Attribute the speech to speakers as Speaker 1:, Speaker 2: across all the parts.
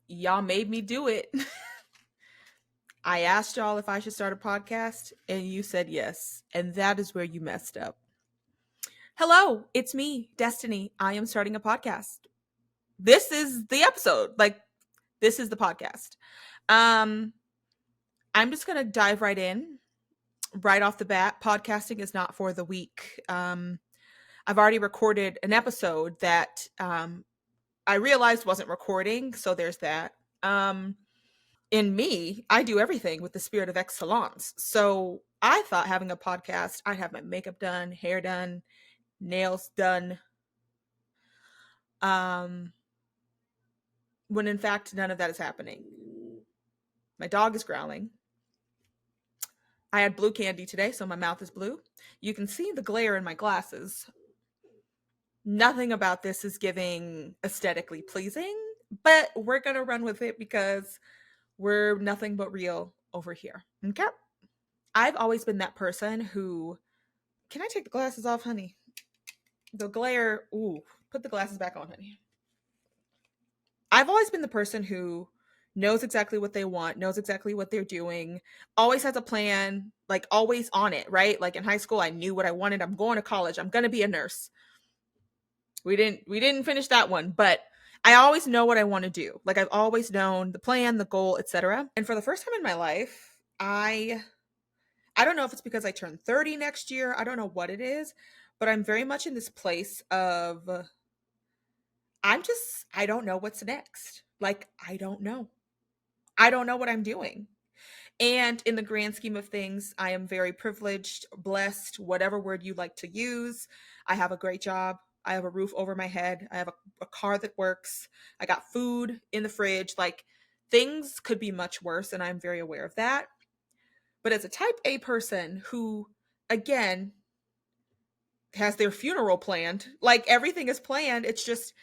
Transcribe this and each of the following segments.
Speaker 1: Y'all made me do it. I asked y'all if I should start a podcast, and you said yes. And that is where you messed up. Hello, it's me, Destiny. I am starting a podcast. This is the episode. Like, this is the podcast. Um, I'm just gonna dive right in, right off the bat. Podcasting is not for the weak. I've already recorded an episode that I realized wasn't recording, so there's that. In me, I do everything with the spirit of excellence. So I thought having a podcast, I'd have my makeup done, hair done, nails done. Um, when in fact, none of that is happening. My dog is growling. I had blue candy today, so my mouth is blue. You can see the glare in my glasses. Nothing about this is giving aesthetically pleasing, but we're going to run with it because we're nothing but real over here. Okay? I've always been that person who. Can I take the glasses off, honey? The glare. Ooh, put the glasses back on, honey. I've always been the person who knows exactly what they want, knows exactly what they're doing, always has a plan, like always on it, right? Like in high school, I knew what I wanted. I'm going to college. I'm going to be a nurse. We didn't finish that one, but I always know what I want to do. Like I've always known the plan, the goal, etc. And for the first time in my life, I don't know if it's because I turn 30 next year. I don't know what it is, but I'm very much in this place of I don't know what's next. Like I don't know. I don't know what I'm doing. And in the grand scheme of things, I am very privileged, blessed, whatever word you like to use. I have a great job. I have a roof over my head. I have a car that works. I got food in the fridge. Like things could be much worse, and I'm very aware of that. But as a type A person who, again, has their funeral planned, like everything is planned, it's just,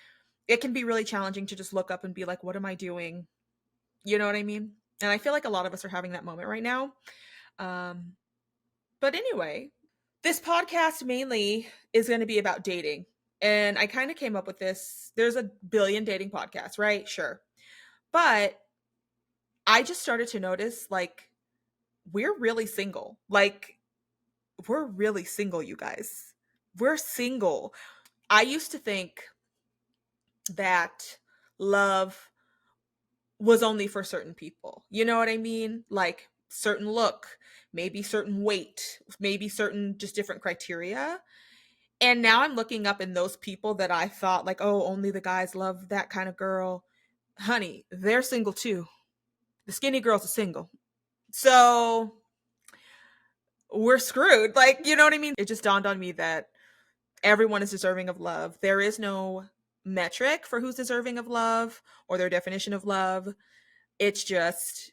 Speaker 1: it can be really challenging to just look up and be like, what am I doing? You know what I mean? And I feel like a lot of us are having that moment right now. Um, but anyway, this podcast mainly is going to be about dating. And I kind of came up with this. There's a billion dating podcasts, right? Sure. But I just started to notice like, we're really single. Like, we're really single, you guys. We're single. I used to think that love was only for certain people. You know what I mean? Like certain look, maybe certain weight, maybe certain just different criteria. And now I'm looking up in those people that I thought like, oh, only the guys love that kind of girl. Honey, they're single too. The skinny girls are single. So we're screwed. Like, you know what I mean? It just dawned on me that everyone is deserving of love. There is no metric for who's deserving of love or their definition of love. It's just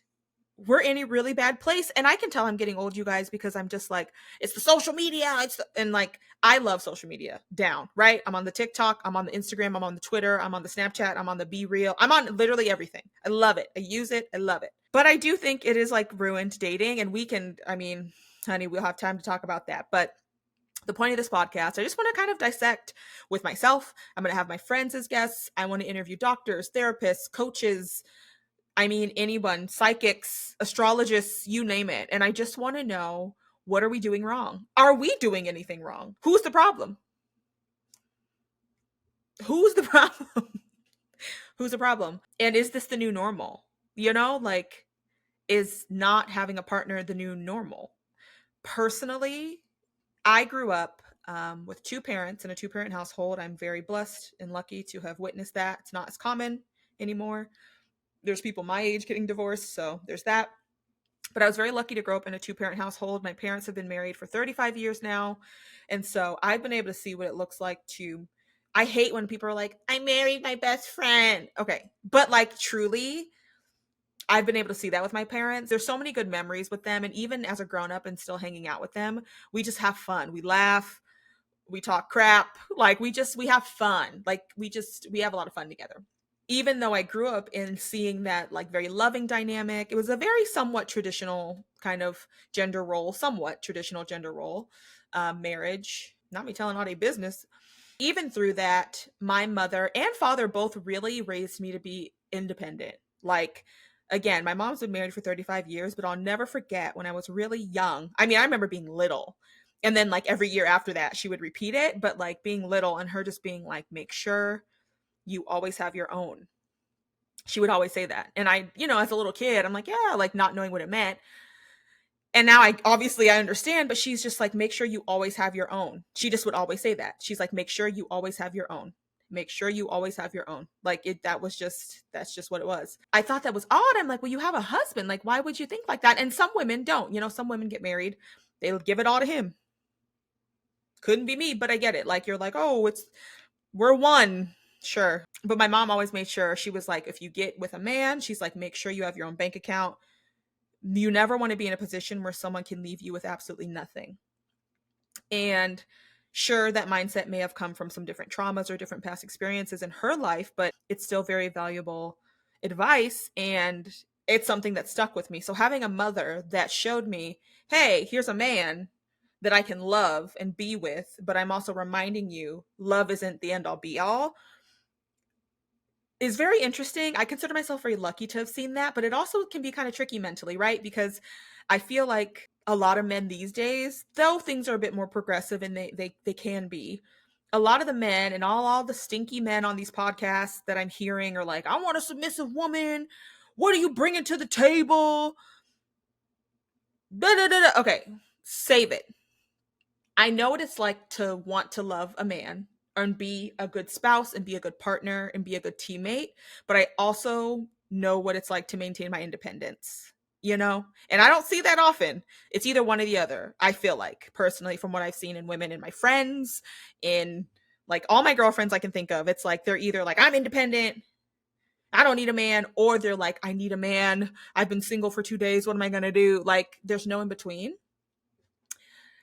Speaker 1: we're in a really bad place. And I can tell I'm getting old, you guys, because I'm just like, it's the social media. And like, I love social media down, right? I'm on the TikTok, I'm on the Instagram, I'm on the Twitter, I'm on the Snapchat, I'm on the Be Real. I'm on literally everything. I love it. I use it. I love it. But I do think it is like ruined dating. And we can, I mean, honey, we'll have time to talk about that. But the point of this podcast, I just want to kind of dissect with myself. I'm going to have my friends as guests. I want to interview doctors, therapists, coaches, I mean, anyone, psychics, astrologists, you name it. And I just want to know, what are we doing wrong? Are we doing anything wrong? Who's the problem? Who's the problem? Who's the problem? And is this the new normal? You know, like, is not having a partner the new normal? Personally, I grew up with two parents in a two-parent household. I'm very blessed and lucky to have witnessed that. It's not as common anymore. There's people my age getting divorced, so there's that. But I was very lucky to grow up in a two-parent household. My parents have been married for 35 years now. And so I've been able to see what it looks like to, I hate when people are like, I married my best friend. Okay. But like truly, I've been able to see that with my parents. There's so many good memories with them. And even as a grown up and still hanging out with them, we just have fun. We laugh, we talk crap. Like we have fun. Like we have a lot of fun together. even though I grew up in seeing that like very loving dynamic, it was a very somewhat traditional kind of gender role, somewhat traditional gender role, marriage. Not me telling all day business. Even through that, my mother and father both really raised me to be independent. Like, again, my mom's been married for 35 years, but I'll never forget when I was really young. I mean, I remember being little. And then, like, every year after that, she would repeat it, but like being little and her just being like, make sure you always have your own. She would always say that. And I, as a little kid, I'm like, yeah, like not knowing what it meant. And now I understand, but she's just like, make sure you always have your own. She just would always say that. She's like, make sure you always have your own. Make sure you always have your own. Like that's just what it was. I thought that was odd. I'm like, well, you have a husband. Like, why would you think like that? And some women don't. Some women get married, they'll give it all to him. Couldn't be me, but I get it. Like, you're like, oh, we're one. Sure. But my mom always made sure, she was like, if you get with a man, she's like, make sure you have your own bank account. You never want to be in a position where someone can leave you with absolutely nothing. And sure, that mindset may have come from some different traumas or different past experiences in her life, but it's still very valuable advice. And it's something that stuck with me. So having a mother that showed me, hey, here's a man that I can love and be with, but I'm also reminding you love isn't the end all be all, is very interesting. I consider myself very lucky to have seen that, but it also can be kind of tricky mentally, right? Because I feel like a lot of men these days, though things are a bit more progressive and they can be, a lot of the men and all the stinky men on these podcasts that I'm hearing are like, I want a submissive woman. What are you bringing to the table? Da, da, da, da. Okay, save it. I know what it's like to want to love a man and be a good spouse and be a good partner and be a good teammate, but I also know what it's like to maintain my independence, you know? And I don't see that often. It's either one or the other, I feel like, personally, from what I've seen in women and my friends, in like all my girlfriends I can think of. It's like they're either like, I'm independent, I don't need a man, or they're like, I need a man. I've been single for 2 days. What am I going to do? Like, there's no in between.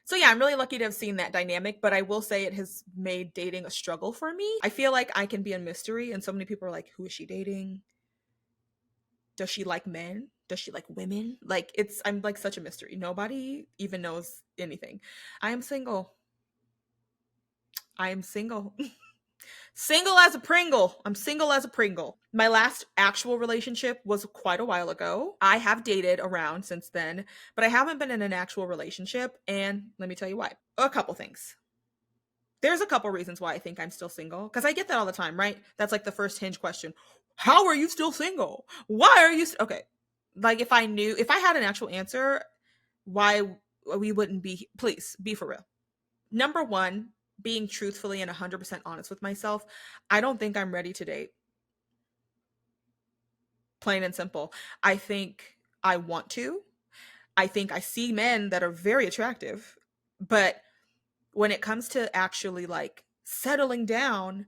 Speaker 1: So yeah, I'm really lucky to have seen that dynamic, but I will say it has made dating a struggle for me. I feel like I can be a mystery and so many people are like, who is she dating? Does she like men? Does she like women? Like, I'm like such a mystery. Nobody even knows anything. I am single. I am single. Single as a Pringle. I'm single as a Pringle. My last actual relationship was quite a while ago. I have dated around since then, but I haven't been in an actual relationship. And let me tell you why. A couple things. There's a couple reasons why I think I'm still single, because I get that all the time, right? That's like the first Hinge question. How are you still single? Why are you okay? Like, if I had an actual answer, why we wouldn't be, please be for real. Number one, being truthfully and 100% honest with myself, I don't think I'm ready to date. Plain and simple. I think I want to. I think I see men that are very attractive, but when it comes to actually like settling down,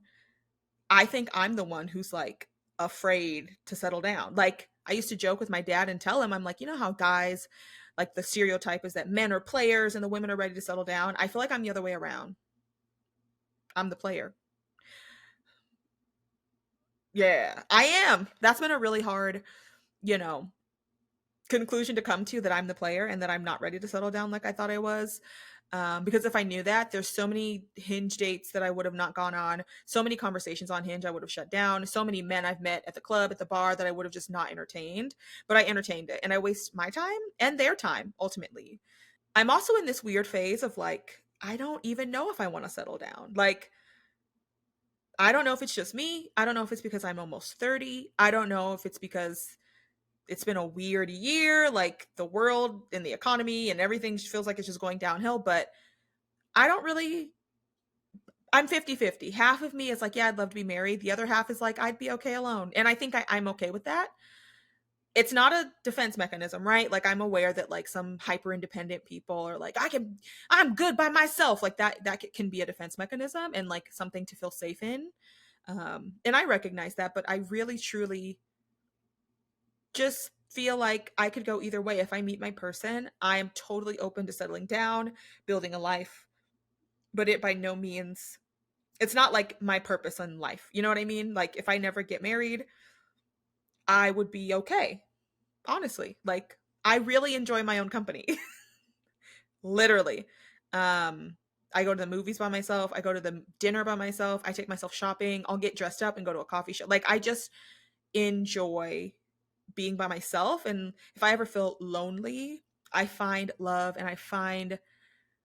Speaker 1: I think I'm the one who's like afraid to settle down. Like, I used to joke with my dad and tell him, I'm like, you know how guys, like, the stereotype is that men are players and the women are ready to settle down. I feel like I'm the other way around. I'm the player. Yeah, I am. That's been a really hard, you know, conclusion to come to, that I'm the player and that I'm not ready to settle down like I thought I was. Because if I knew that, there's so many Hinge dates that I would have not gone on, so many conversations on Hinge I would have shut down, so many men I've met at the club, at the bar, that I would have just not entertained. But I entertained it and I waste my time and their time ultimately. I'm also in this weird phase of like, I don't even know if I want to settle down. Like, I don't know if it's just me. I don't know if it's because I'm almost 30. I don't know if it's because it's been a weird year, like the world and the economy and everything feels like it's just going downhill. But I don't really, I'm 50-50. Half of me is like, yeah, I'd love to be married. The other half is like, I'd be okay alone. And I think I'm okay with that. It's not a defense mechanism, right? Like, I'm aware that like some hyper independent people are like, I'm good by myself. Like, that can be a defense mechanism and like something to feel safe in. And I recognize that, but I really truly just feel like I could go either way. If I meet my person, I am totally open to settling down, building a life, but it by no means It's not like my purpose in life. You know what I mean? Like if I never get married, I would be okay. Honestly, like I really enjoy my own company. Literally. Um I go to the movies by myself, I go to the dinner by myself, I take myself shopping, I'll get dressed up and go to a coffee shop. Like I just enjoy being by myself, and if I ever feel lonely, I find love and I find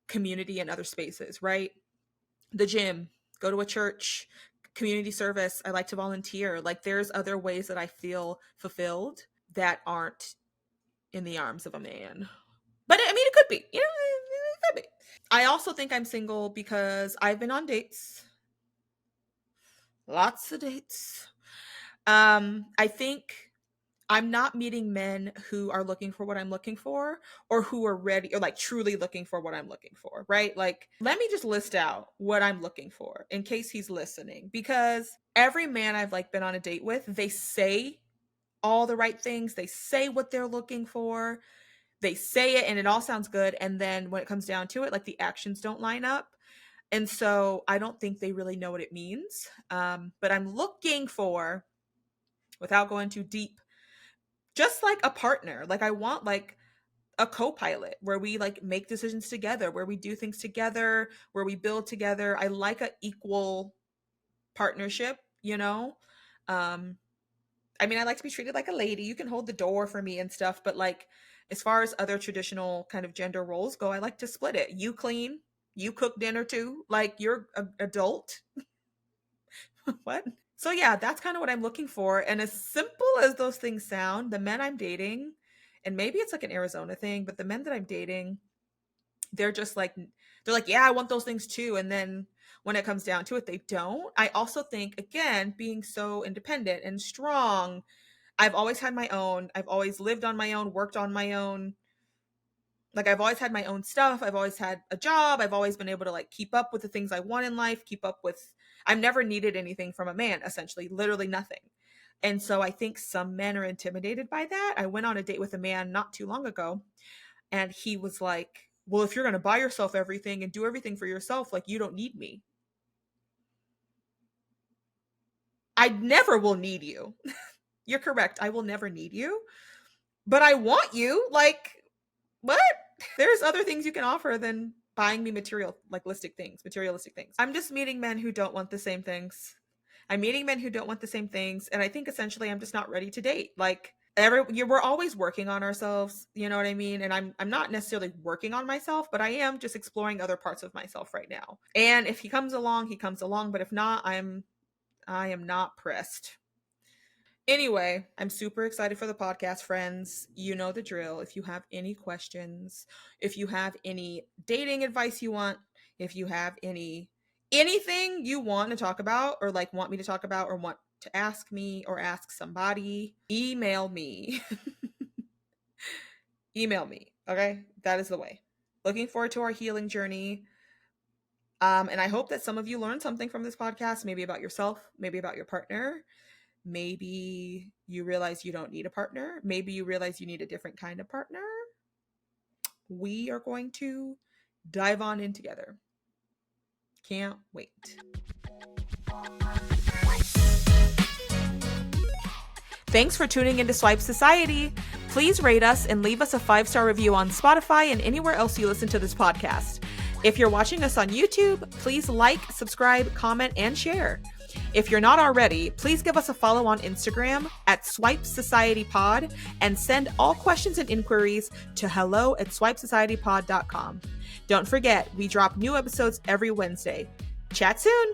Speaker 1: community in other spaces, right? The gym, go to a church, community service, I like to volunteer. Like there's other ways that I feel fulfilled that aren't in the arms of a man. But I mean, it could be, it could be. I also think I'm single because I've been on dates, lots of dates. I think I'm not meeting men who are looking for what I'm looking for, or who are ready or like truly looking for what I'm looking for, right? Like, let me just list out what I'm looking for in case he's listening, because every man I've like been on a date with, they say all the right things, they say what they're looking for, they say it and it all sounds good, and then when it comes down to it, like the actions don't line up. And so I don't think they really know what it means. But I'm looking for, without going too deep, just like a partner. Like I want like a co-pilot where we like make decisions together, where we do things together, where we build together. I like a equal partnership, you know? Um I mean, I like to be treated like a lady. You can hold the door for me and stuff, but like as far as other traditional kind of gender roles go, I like to split it. You clean, you cook dinner too. Like you're an adult. What? So yeah, that's kind of what I'm looking for. And as simple as those things sound, the men I'm dating, and maybe it's like an Arizona thing, but the men that I'm dating, they're just like they're like, yeah, I want those things too. And then when it comes down to it, they don't. I also think, again, being so independent and strong, I've always had my own. I've always lived on my own, worked on my own. Like I've always had my own stuff. I've always had a job. I've always been able to like keep up with the things I want in life, keep up with I've never needed anything from a man, essentially, literally nothing. And so I think some men are intimidated by that. I went on a date with a man not too long ago, and he was like, "Well, if you're going to buy yourself everything and do everything for yourself, like you don't need me." I never will need you. You're correct. I will never need you, but I want you. Like, what? There's other things you can offer than buying me materialistic things. I'm just meeting men who don't want the same things. I'm meeting men who don't want the same things, and I think essentially I'm just not ready to date. Like we're always working on ourselves, you know what I mean? And I'm not necessarily working on myself, but I am just exploring other parts of myself right now. And if he comes along, he comes along, but if not, I am not pressed. Anyway, I'm super excited for the podcast, friends. You know the drill. If you have any questions, if you have any dating advice you want, if you have anything you want to talk about or like want me to talk about or want to ask me or ask somebody, email me. Email me. Okay? That is the way. Looking forward to our healing journey. And I hope that some of you learned something from this podcast, maybe about yourself, maybe about your partner. Maybe you realize you don't need a partner. Maybe you realize you need a different kind of partner. We are going to dive on in together. Can't wait. Thanks for tuning into Swipe Society. Please rate us and leave us a 5-star review on Spotify and anywhere else you listen to this podcast. If you're watching us on YouTube, please like, subscribe, comment, and share. If you're not already, please give us a follow on Instagram at Swipe Society Pod and send all questions and inquiries to hello@swipesocietypod.com. Don't forget, we drop new episodes every Wednesday. Chat soon!